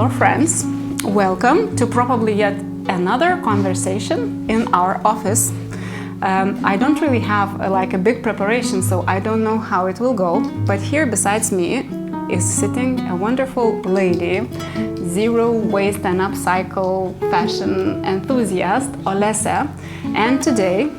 Flor friends, welcome to probably yet another conversation in our office. I don't really have a big preparation, so I don't know how it will go, but here besides me is sitting a wonderful lady, zero waste and upcycle fashion enthusiast, Olesia. And today,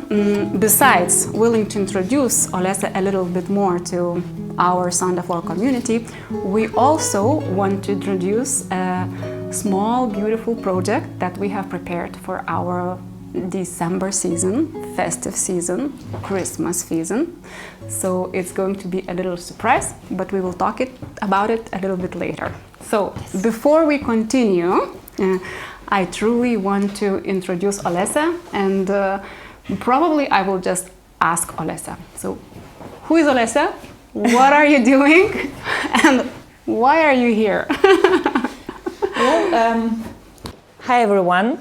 besides willing to introduce Olesia a little bit more to our Son de Flor community, we also want to introduce a small, beautiful project that we have prepared for our December season, festive season, Christmas season. So it's going to be a little surprise, but we will talk about it a little bit later. So before we continue, I truly want to introduce Olesia, and probably I will just ask Olesia. So who is Olesia? What are you doing? And why are you here? Hi everyone.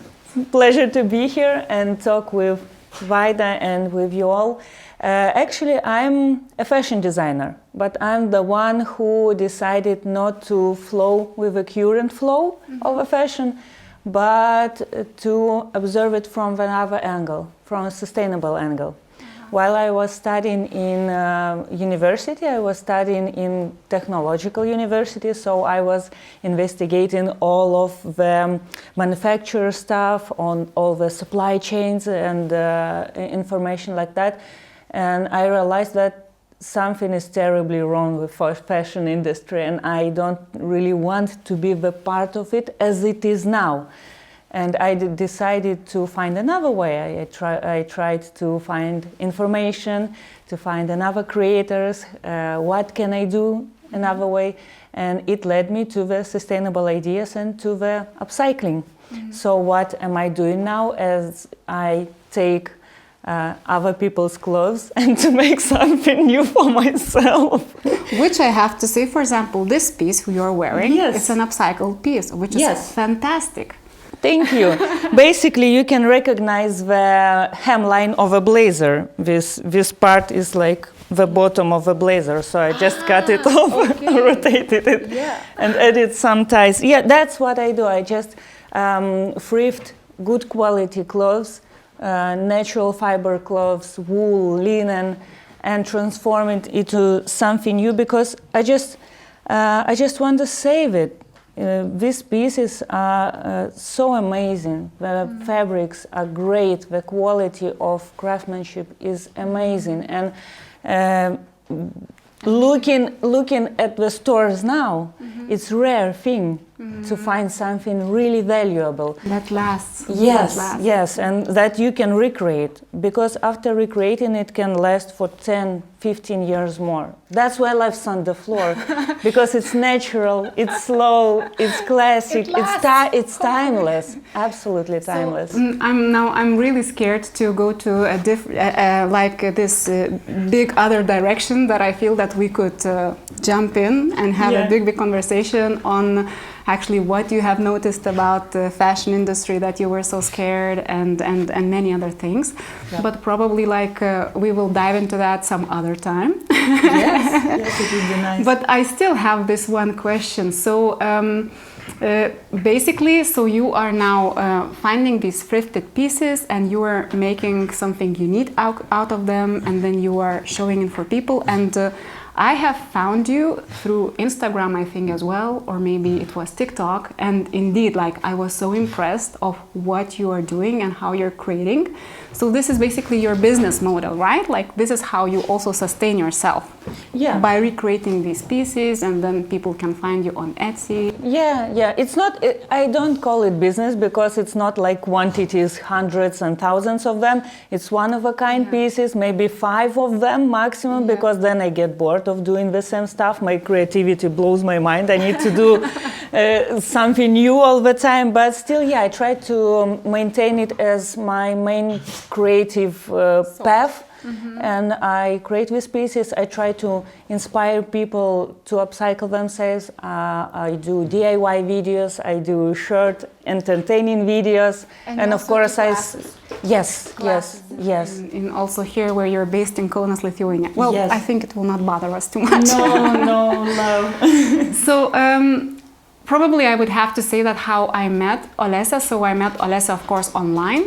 Pleasure to be here and talk with Vaida and with you all. Actually, I'm a fashion designer, but I'm the one who decided not to flow with the current flow of a fashion, but to observe it from another angle, from a sustainable angle. While I was studying in university, I was studying in technological university, so I was investigating all of the manufacturer stuff, on all the supply chains and information like that. And I realized that something is terribly wrong with the fashion industry, and I don't really want to be the part of it as it is now. And I decided to find another way. I tried to find information, to find another creators, what can I do another way, and it led me to the sustainable ideas and to the upcycling. So what am I doing now as I take other people's clothes and to make something new for myself? Which I have to say, for example, this piece you're wearing, it's an upcycled piece, which is fantastic. Thank you. Basically, you can recognize the hemline of a blazer. This part is like the bottom of a blazer, so I just cut it off, rotated it, and added some ties. Yeah, that's what I do. I just thrift good quality clothes, natural fiber clothes, wool, linen, and transform it into something new because I just want to save it. These pieces are so amazing. The fabrics are great. The quality of craftsmanship is amazing. And looking at the stores now, it's a rare thing to find something really valuable. That lasts. Yes, and that you can recreate. Because after recreating it can last for 10, 15 years more. That's why I love Son de Flor, because it's natural, it's slow, it's classic, it's timeless, absolutely timeless. So, I'm really scared to go to a this big other direction that I feel that we could jump in and have a big conversation on actually what you have noticed about the fashion industry that you were so scared and many other things. But probably we will dive into that some other time. Yes, it would be nice. But I still have this one question. So basically, so you are now finding these thrifted pieces and you are making something unique out of them, and then you are showing it for people. And I have found you through Instagram, I think, as well, or maybe it was TikTok, and indeed, I was so impressed of what you are doing and how you're creating. So this is basically your business model, right? This is how you also sustain yourself. Yeah. By recreating these pieces, and then people can find you on Etsy. Yeah. It's not. I don't call it business because it's not like quantities, hundreds and thousands of them. It's one-of-a-kind pieces, maybe 5 of them maximum, because then I get bored of doing the same stuff. My creativity blows my mind. I need to do something new all the time. But still, I try to maintain it as my main creative path. And I create these pieces. I try to inspire people to upcycle themselves. I do DIY videos. I do short entertaining videos, and of course yes. And also here where you're based in Kaunas, Lithuania. Well, I think it will not bother us too much. No. So Probably I would have to say that how I met Olesia. So I met Olesia, of course, online.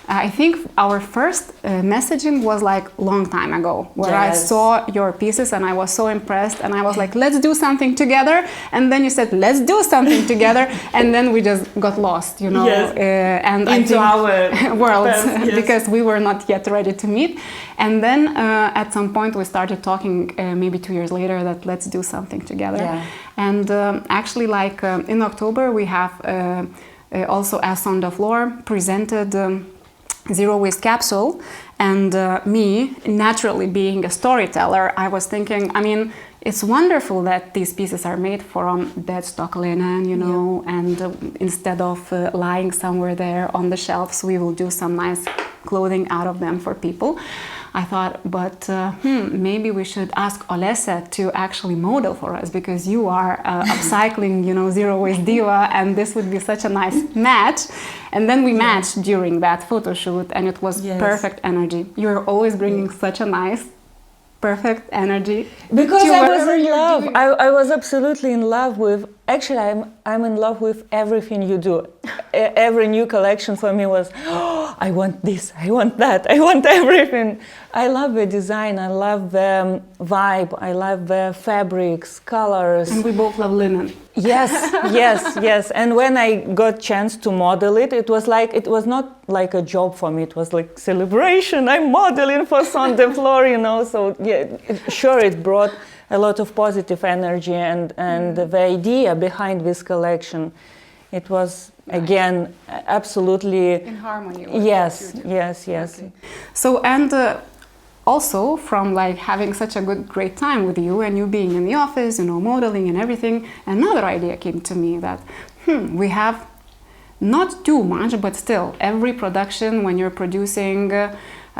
I think our first messaging was like long time ago, where I saw your pieces and I was so impressed, and I was like, let's do something together. And then you said, let's do something together, and then we just got lost, you know, and into our worlds because we were not yet ready to meet. And then at some point we started talking, maybe 2 years later, that let's do something together. Yeah. And actually, like in October, we have also as Son de Flor presented Zero Waste Capsule, and me, naturally being a storyteller, I was thinking, I mean, it's wonderful that these pieces are made from dead stock linen, you know, and instead of lying somewhere there on the shelves, we will do some nice clothing out of them for people. I thought, but maybe we should ask Olesia to actually model for us, because you are upcycling, you know, zero waste diva, and this would be such a nice match. And then we matched during that photo shoot, and it was perfect energy. You're always bringing such a nice, perfect energy. Because I was in love. I was absolutely in love with. Actually, I'm in love with everything you do. Every new collection for me was, oh, I want this, I want that, I want everything. I love the design, I love the vibe, I love the fabrics, colors. And we both love linen. Yes, yes, yes. And when I got chance to model it, it was not like a job for me. It was like celebration. I'm modeling for Son de Flor, you know. So yeah, sure, it brought a lot of positive energy, and the idea behind this collection, it was again absolutely in harmony. Yes, yes, yes. Okay. So and. Also, from like having such a great time with you and you being in the office, you know, modeling and everything, another idea came to me that we have not too much, but still every production when you're producing,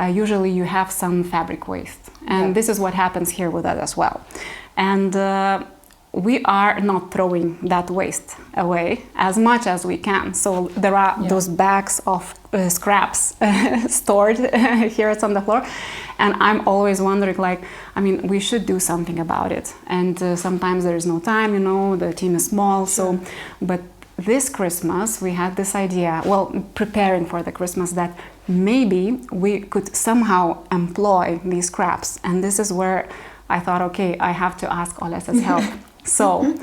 usually you have some fabric waste, and this is what happens here with us as well. And we are not throwing that waste away as much as we can. So there are those bags of scraps stored here at Son de Flor. And I'm always wondering, like, I mean, we should do something about it. And sometimes there is no time, you know, the team is small. So, but this Christmas we had this idea, well, preparing for the Christmas, that maybe we could somehow employ these scraps. And this is where I thought, okay, I have to ask Olesia's help. So,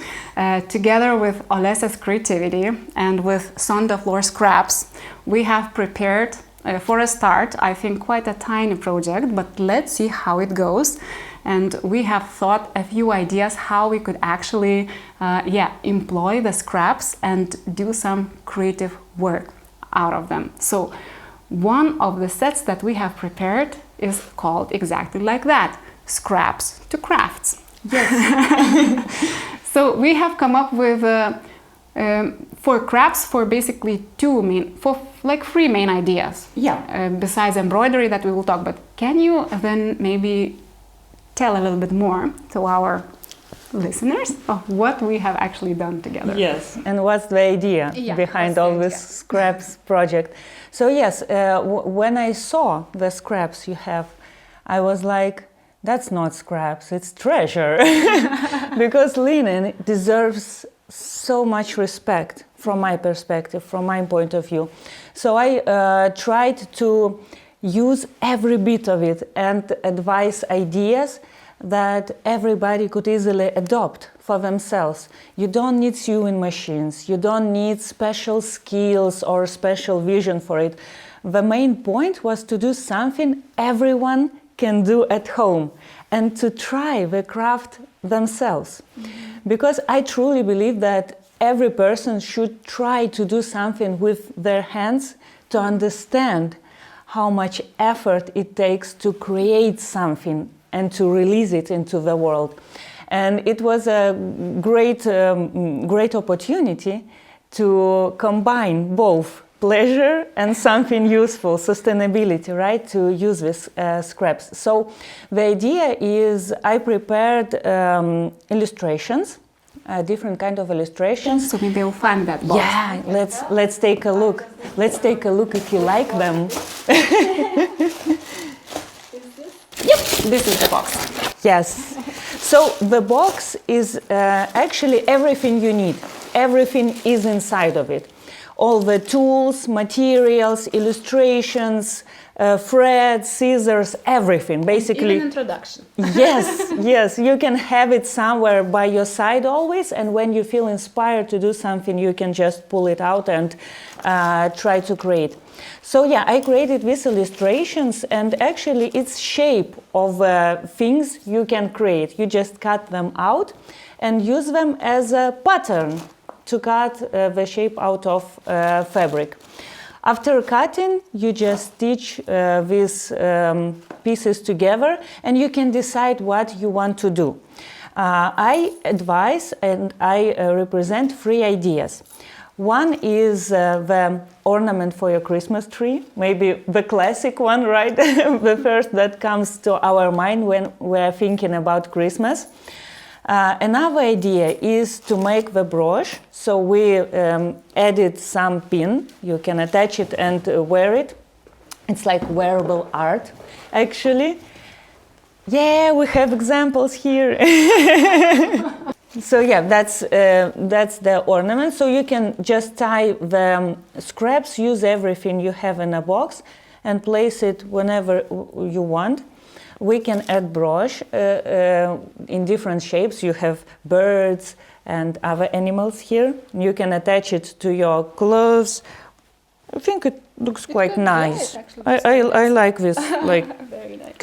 together with Olesia's creativity and with Son de Flor scraps, we have prepared, for a start, I think quite a tiny project, but let's see how it goes. And we have thought a few ideas how we could actually, employ the scraps and do some creative work out of them. So, one of the sets that we have prepared is called exactly like that, Scraps to Crafts. Yes. So we have come up with for crafts for basically three main ideas. Yeah. Besides embroidery that we will talk, but can you then maybe tell a little bit more to our listeners of what we have actually done together? Yes. And what's the idea behind all this scraps project? So yes, when I saw the scraps you have, I was like, that's not scraps, it's treasure. Because linen deserves so much respect from my perspective, from my point of view. So I tried to use every bit of it and advise ideas that everybody could easily adopt for themselves. You don't need sewing machines, you don't need special skills or special vision for it. The main point was to do something everyone can do at home and to try the craft themselves. Because I truly believe that every person should try to do something with their hands to understand how much effort it takes to create something and to release it into the world. And it was a great opportunity to combine both pleasure and something useful, sustainability, right, to use these scraps. So the idea is I prepared illustrations, different kind of illustrations. So maybe we'll find that box. Yeah, let's take a look. Let's take a look if you like them. Yep, this is the box. Yes. So the box is actually everything you need. everything is inside of it. All the tools, materials, illustrations, threads, scissors, everything, basically. Even introduction. Yes, you can have it somewhere by your side always, and when you feel inspired to do something, you can just pull it out and try to create. So yeah, I created these illustrations, and actually it's shape of things you can create. You just cut them out and use them as a pattern to cut the shape out of fabric. After cutting, you just stitch these pieces together, and you can decide what you want to do. I advise and I represent 3 ideas. One is the ornament for your Christmas tree, maybe the classic one, right? The first that comes to our mind when we're thinking about Christmas. Another idea is to make the brooch. So we added some pin. You can attach it and wear it. It's like wearable art, actually. Yeah, we have examples here. So yeah, that's the ornament. So you can just tie the scraps, use everything you have in a box, and place it whenever you want. We can add brooch in different shapes. You have birds and other animals here. You can attach it to your clothes. I think it looks quite nice. Yeah, I like this, like very nice.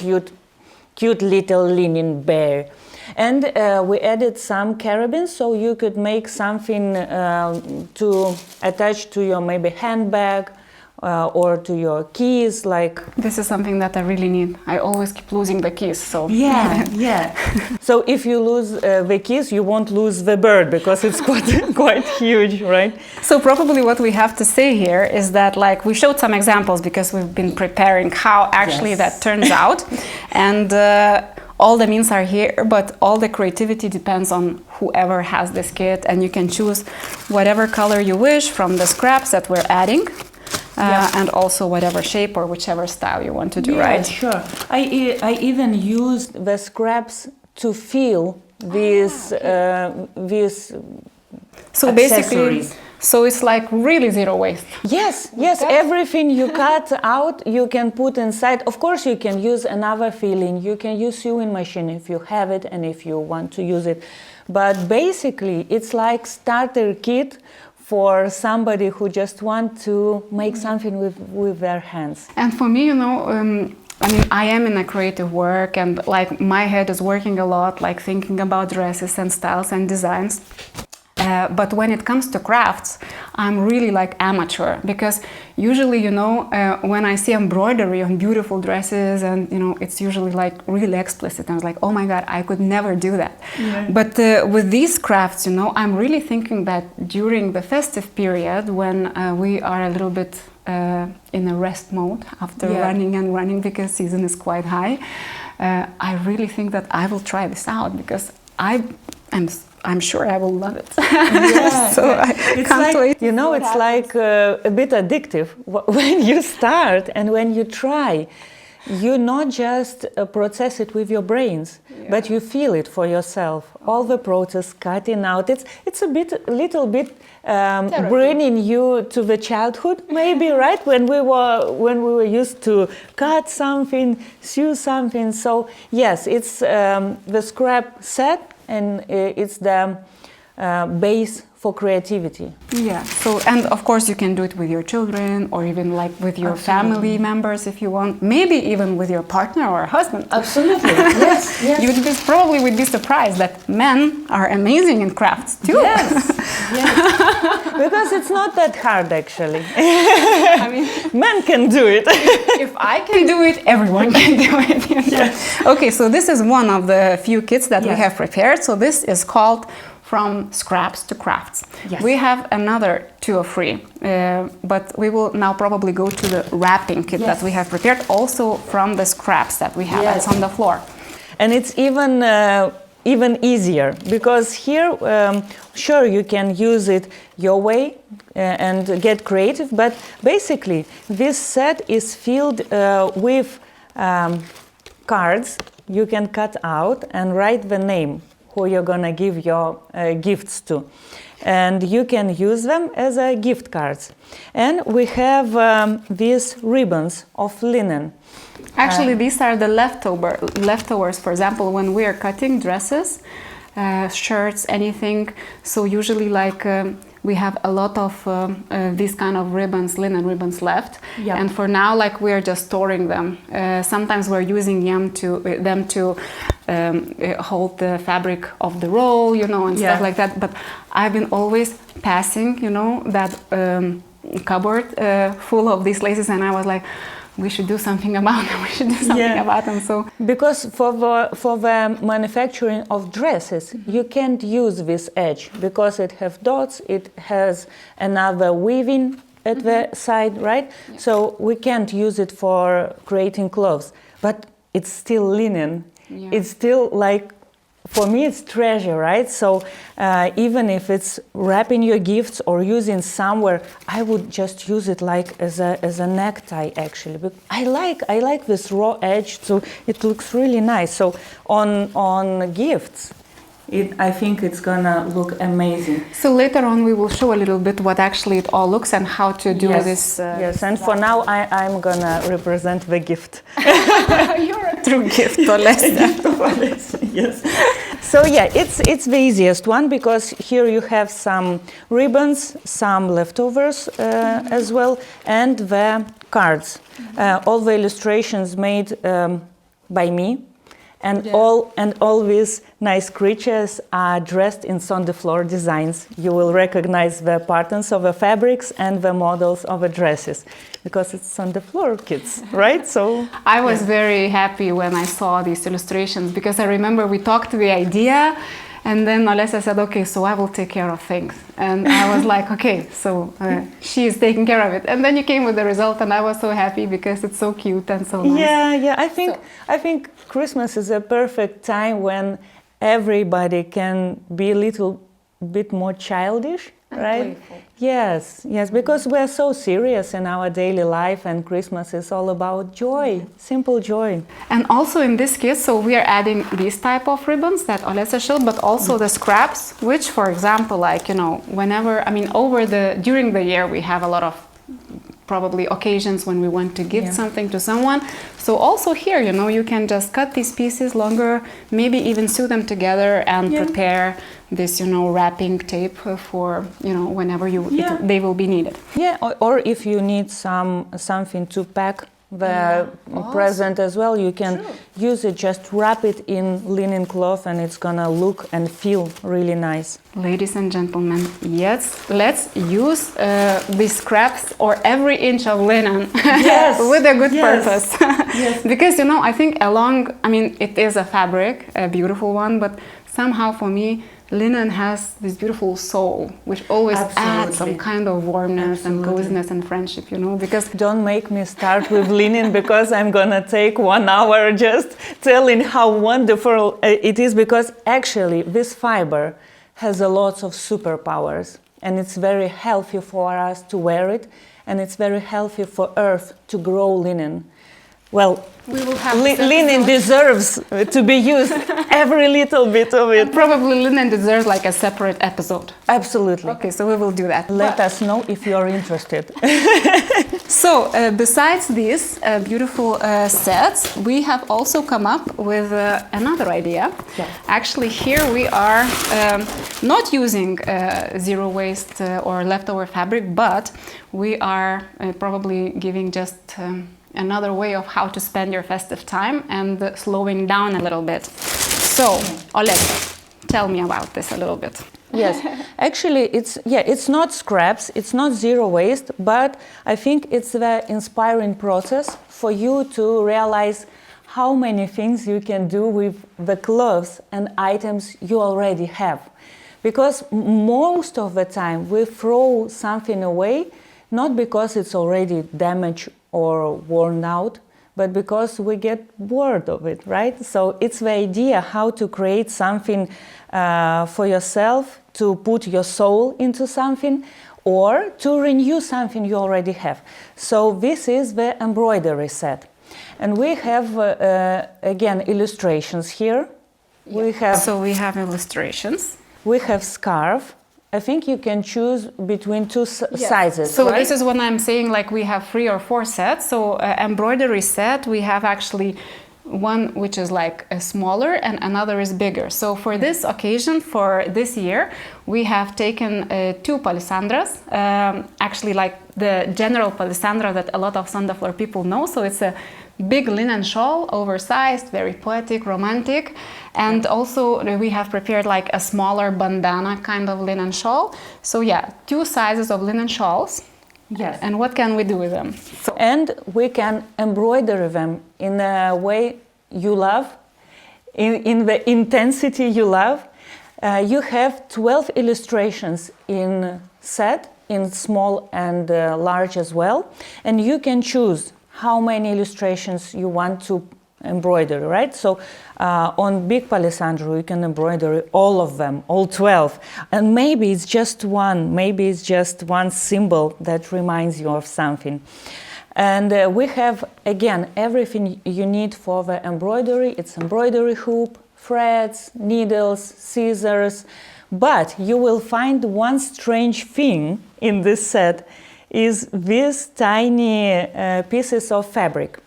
Cute little linen bear. And we added some carabines, so you could make something to attach to your maybe handbag, or to your keys, like... This is something that I really need. I always keep losing the keys, so... Yeah. So if you lose the keys, you won't lose the bird, because it's quite huge, right? So probably what we have to say here is that, like, we showed some examples because we've been preparing how actually that turns out. And all the means are here, but all the creativity depends on whoever has this kit, and you can choose whatever color you wish from the scraps that we're adding. And also whatever shape or whichever style you want to do, right? Sure. I even used the scraps to fill these so basically, so it's like really zero waste. Yes, everything you cut out, you can put inside. Of course, you can use another filling. You can use sewing machine if you have it and if you want to use it. But basically, it's like starter kit for somebody who just want to make something with their hands. And for me, you know, I mean, I am in a creative work, and like my head is working a lot, like thinking about dresses and styles and designs. But when it comes to crafts, I'm really like amateur, because usually, you know, when I see embroidery on beautiful dresses, and you know, it's usually like really explicit, I was like, oh my God, I could never do that. Yeah. But with these crafts, you know, I'm really thinking that during the festive period, when we are a little bit in a rest mode after running because season is quite high, I really think that I will try this out, because I'm sure I will love it. So I can't wait. You know, it's like a bit addictive when you start and when you try. You not just process it with your brains, but you feel it for yourself. All the process, cutting out. It's a little bit bringing you to the childhood, maybe, right? When we were used to cut something, sew something. So yes, it's the scrap set. And it's the base for creativity. Yeah. So, and of course you can do it with your children, or even like with your family members if you want. Maybe even with your partner or husband. Absolutely. Yes. You would be surprised that men are amazing in crafts too. Yes. Because it's not that hard, actually. I mean, men can do it. If I can do it, everyone can do it. You know? Yes. Okay, so this is one of the few kits that we have prepared. So this is called From Scraps to Crafts. Yes. We have another 2 or 3, but we will now probably go to the wrapping kit that we have prepared, also from the scraps that we have at Son de Flor. And it's even easier, because here, sure, you can use it your way and get creative, but basically this set is filled with cards you can cut out and write the name who you're gonna give your gifts to. and you can use them as a gift cards. And we have these ribbons of linen. Actually, these are the leftovers. For example, when we are cutting dresses, shirts, anything. So usually, like we have a lot of these kind of ribbons, linen ribbons left. Yeah. And for now, like we are just storing them. Sometimes we're using them to hold the fabric of the roll, you know, and stuff like that. But I've been always passing, you know, that cupboard full of these laces, and I was like, we should do something about them. We should do something about them. So because for the manufacturing of dresses, you can't use this edge because it has dots. It has another weaving at the side, right? Yeah. So we can't use it for creating clothes. But it's still linen. Yeah. It's still like, for me, it's treasure, right? So even if it's wrapping your gifts or using somewhere, I would just use it like as a necktie, actually. But I like this raw edge, so it looks really nice. So on gifts, I think it's gonna look amazing. So later on, we will show a little bit what actually it all looks and how to do this. Yes, and for now, I'm gonna represent the gift. You're a true gift, Olesia. Yes. So yeah, it's the easiest one because here you have some ribbons, some leftovers as well, and the cards. All the illustrations made by me. And all these nice creatures are dressed in Son de Flor designs. You will recognize the patterns of the fabrics and the models of the dresses because it's Son de Flor kids, right? So I was very happy when I saw these illustrations because I remember we talked the idea, and then Olesia said, okay, so I will take care of things. And I was like, okay, so she is taking care of it. And then you came with the result, and I was so happy because it's so cute and so nice. Yeah. I think Christmas is a perfect time when everybody can be a little bit more childish, right? Playful. Yes, because we're so serious in our daily life, and Christmas is all about joy, simple joy. And also in this kit, so we are adding these type of ribbons that Olesia showed, but also the scraps, which, for example, like, you know, during the year, we have a lot of probably occasions when we want to give something to someone. So also here, you know, you can just cut these pieces longer, maybe even sew them together and prepare this, you know, wrapping tape for, you know, whenever they will be needed. Yeah, or if you need something to pack the present as well, you can use it, just wrap it in linen cloth, and it's gonna look and feel really nice. Ladies and gentlemen, yes, let's use these scraps or every inch of linen with a good purpose. Because, you know, I think it is a fabric, a beautiful one, but somehow for me, linen has this beautiful soul, which always adds some kind of warmness and coziness and friendship, you know, because... Don't make me start with linen because I'm gonna take 1 hour just telling how wonderful it is, because actually this fiber has a lot of superpowers, and it's very healthy for us to wear it, and it's very healthy for earth to grow linen. Well, we will have linen deserves to be used, every little bit of it. Probably linen deserves like a separate episode. Absolutely. Okay, so we will do that. Let us know if you're interested. So, besides these beautiful sets, we have also come up with another idea. Yeah. Actually, here we are not using zero waste or leftover fabric, but we are probably giving just another way of how to spend your festive time and slowing down a little bit. So, Olesia, tell me about this a little bit. Yes, actually, it's not scraps, it's not zero waste, but I think it's the inspiring process for you to realize how many things you can do with the clothes and items you already have. Because most of the time we throw something away, not because it's already damaged or worn out, but because we get bored of it, right? So it's the idea how to create something for yourself, to put your soul into something, or to renew something you already have. So this is the embroidery set. And we have, again, illustrations here. We have illustrations. We have scarf. I think you can choose between two sizes. So right? this is when I'm saying like we have 3 or 4 sets. So embroidery set, we have actually one which is like a smaller and another is bigger. So for this occasion, for this year, we have taken 2 palisandras, actually like the general palisandra that a lot of Son de Flor people know. So it's a big linen shawl, oversized, very poetic, romantic. And also we have prepared like a smaller bandana kind of linen shawl. So yeah, 2 sizes of linen shawls. Yes. And what can we do with them? So, and we can embroider them in a way you love, in the intensity you love. You have 12 illustrations in set, in small and large as well. And you can choose how many illustrations you want to embroider, right? So on big palisandro you can embroider all of them, all 12, and maybe it's just one symbol that reminds you of something. And we have again everything you need for the embroidery. It's embroidery hoop, threads, needles, scissors, but you will find one strange thing in this set is these tiny pieces of fabric.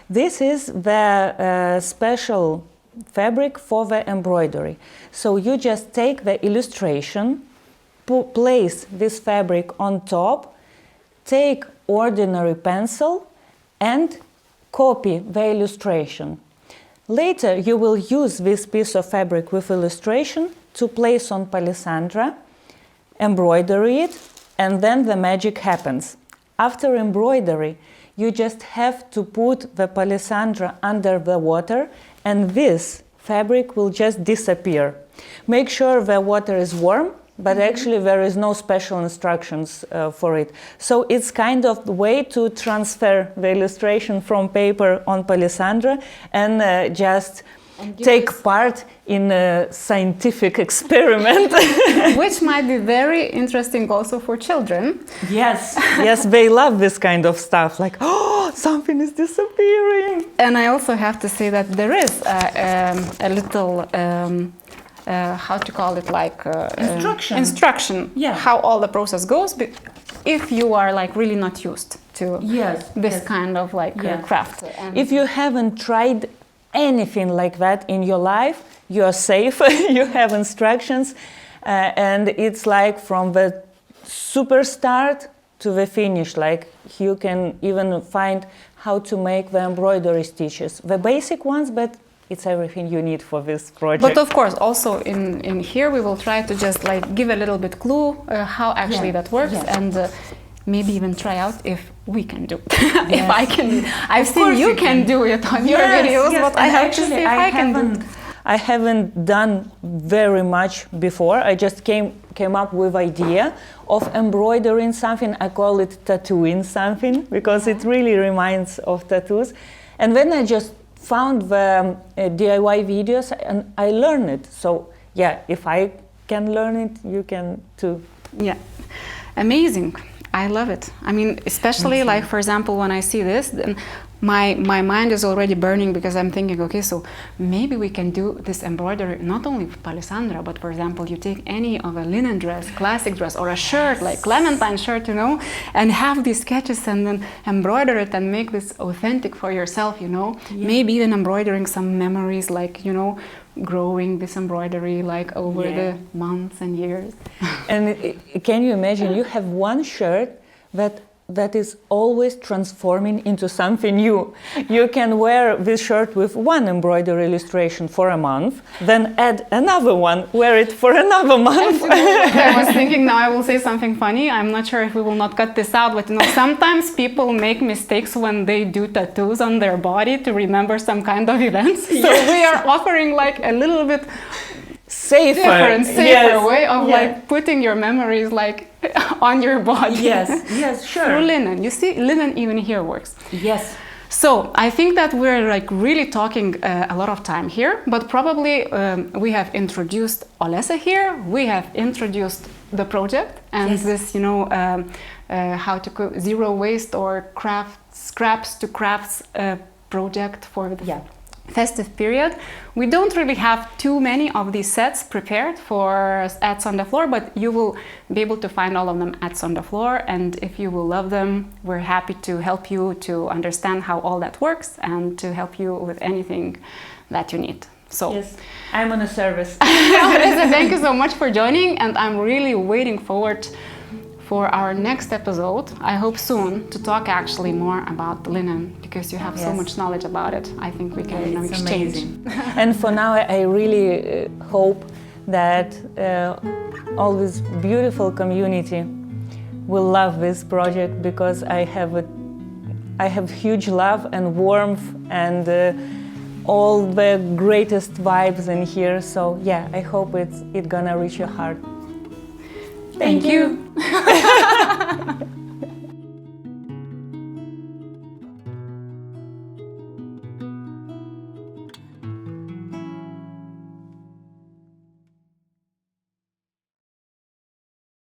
This is the special fabric for the embroidery. So you just take the illustration, place this fabric on top, take ordinary pencil and copy the illustration. Later you will use this piece of fabric with illustration to place on palisandra, embroider it, and then the magic happens. After embroidery, you just have to put the palisandra under the water and this fabric will just disappear. Make sure the water is warm, but actually there is no special instructions for it. So it's kind of the way to transfer the illustration from paper on palisandra and just take part in a scientific experiment. which might be very interesting also for children. Yes, yes, they love this kind of stuff, like, oh, something is disappearing. And I also have to say that there is a little, how to call it, like instruction, Yeah. how all the process goes, but if you are like really not used to this kind of like craft. If you haven't tried anything like that in your life, you are safe. You have instructions, and it's like from the super start to the finish. Like you can even find how to make the embroidery stitches, the basic ones, but it's everything you need for this project. But of course, also in here we will try to just like give a little bit clue how actually that works, and maybe even try out if we can do it. If I can. I've seen you can do it on your videos, but I have to see if I can do it. I haven't done very much before. I just came up with idea of embroidering something. I call it tattooing something because it really reminds of tattoos. And then I just found the DIY videos and I learned it. So yeah, if I can learn it, you can too. Yeah, amazing. I love it. I mean, especially like, for example, when I see this, then my mind is already burning because I'm thinking, okay, so maybe we can do this embroidery not only with palisandra, but for example, you take any of a linen dress, classic dress, or a shirt, like Clementine shirt, you know, and have these sketches and then embroider it and make this authentic for yourself, you know. Yeah. Maybe even embroidering some memories, like, you know, growing this embroidery like over the months and years. And can you imagine, you have one shirt that is always transforming into something new. You can wear this shirt with one embroidery illustration for a month, then add another one, wear it for another month. I was thinking now I will say something funny. I'm not sure if we will not cut this out, but you know, sometimes people make mistakes when they do tattoos on their body to remember some kind of events. So we are offering like a little bit safer way of like putting your memories like on your body. Yes, sure. Through linen. You see, linen even here works. Yes. So I think that we're like really talking a lot of time here, but probably we have introduced Olesia here. We have introduced the project and this, you know, how to cook zero waste or craft scraps to crafts project for the festive period. We don't really have too many of these sets prepared for at Son de Flor, but you will be able to find all of them at Son de Flor, and if you will love them, we're happy to help you to understand how all that works and to help you with anything that you need. So yes, I'm on a service. Olesia, thank you so much for joining, and I'm really waiting forward for our next episode, I hope soon, to talk actually more about the linen, because you have so much knowledge about it. I think we can exchange. And for now, I really hope that all this beautiful community will love this project, because I have huge love and warmth and all the greatest vibes in here. So yeah, I hope it's gonna reach your heart. Thank you.